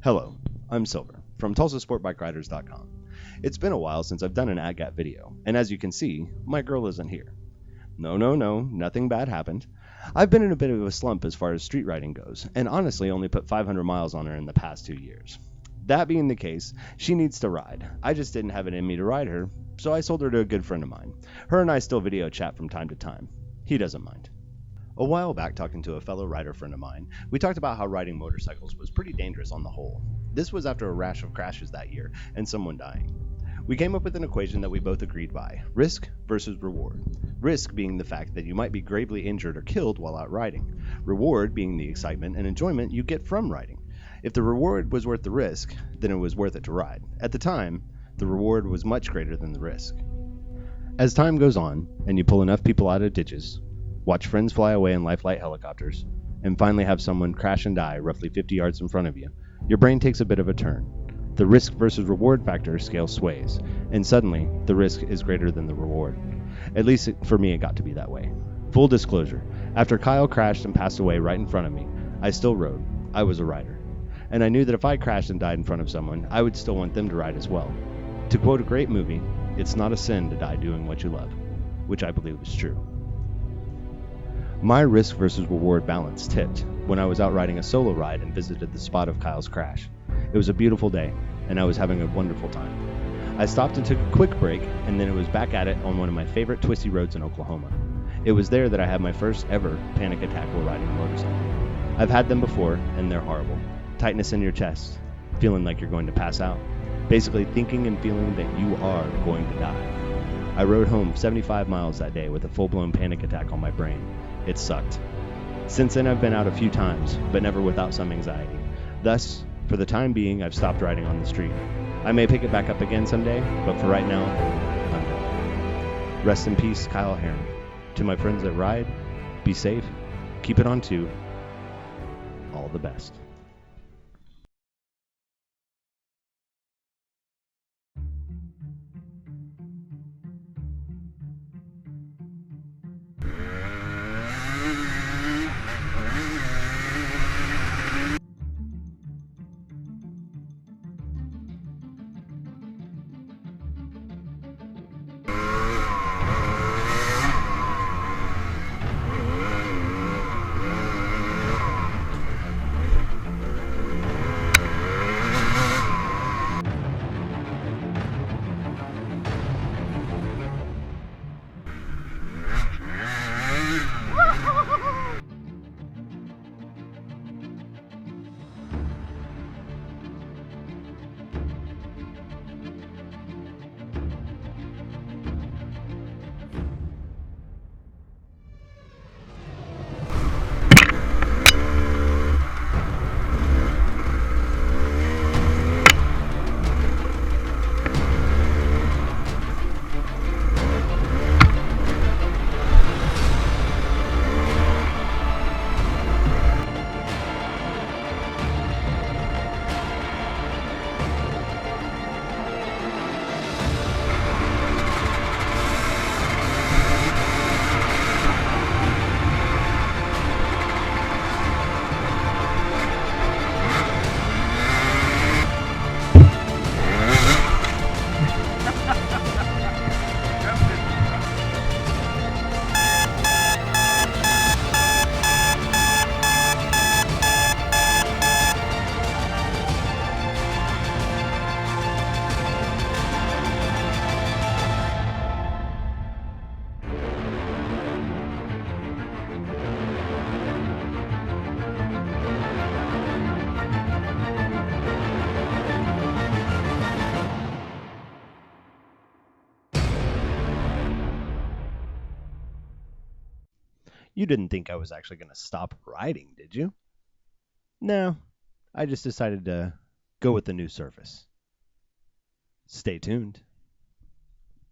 Hello, I'm Silver from TulsaSportBikeRiders.com. It's been a while since I've done an ATGATT video, and as you can see, my girl isn't here. No, nothing bad happened. I've been in a bit of a slump as far as street riding goes, and honestly only put 500 miles on her in the past 2 years. That being the case, she needs to ride. I just didn't have it in me to ride her, so I sold her to a good friend of mine. Her and I still video chat from time to time. He doesn't mind. A while back, talking to a fellow rider friend of mine, we talked about how riding motorcycles was pretty dangerous on the whole. This was after a rash of crashes that year and someone dying. We came up with an equation that we both agreed by: risk versus reward. Risk being the fact that you might be gravely injured or killed while out riding. Reward being the excitement and enjoyment you get from riding. If the reward was worth the risk, then it was worth it to ride. At the time, the reward was much greater than the risk. As time goes on, and you pull enough people out of ditches, watch friends fly away in life-flight helicopters, and finally have someone crash and die roughly 50 yards in front of you, your brain takes a bit of a turn. The risk versus reward factor scale sways, and suddenly, the risk is greater than the reward. At least for me, it got to be that way. Full disclosure, after Kyle crashed and passed away right in front of me, I still rode. I was a rider. And I knew that if I crashed and died in front of someone, I would still want them to ride as well. To quote a great movie, "It's not a sin to die doing what you love," which I believe is true. My risk versus reward balance tipped when I was out riding a solo ride and visited the spot of Kyle's crash. It was a beautiful day, and I was having a wonderful time. I stopped and took a quick break, and then it was back at it on one of my favorite twisty roads in Oklahoma. It was there that I had my first ever panic attack while riding a motorcycle. I've had them before, and they're horrible. Tightness in your chest, feeling like you're going to pass out, basically thinking and feeling that you are going to die. I rode home 75 miles that day with a full-blown panic attack on my brain. It sucked. Since then, I've been out a few times, but never without some anxiety. Thus, for the time being, I've stopped riding on the street. I may pick it back up again someday, but for right now, I'm done. Rest in peace, Kyle Heron. To my friends that ride, be safe, keep it on two. All the best. You didn't think I was actually going to stop riding, did you? No, I just decided to go with the new surface. Stay tuned.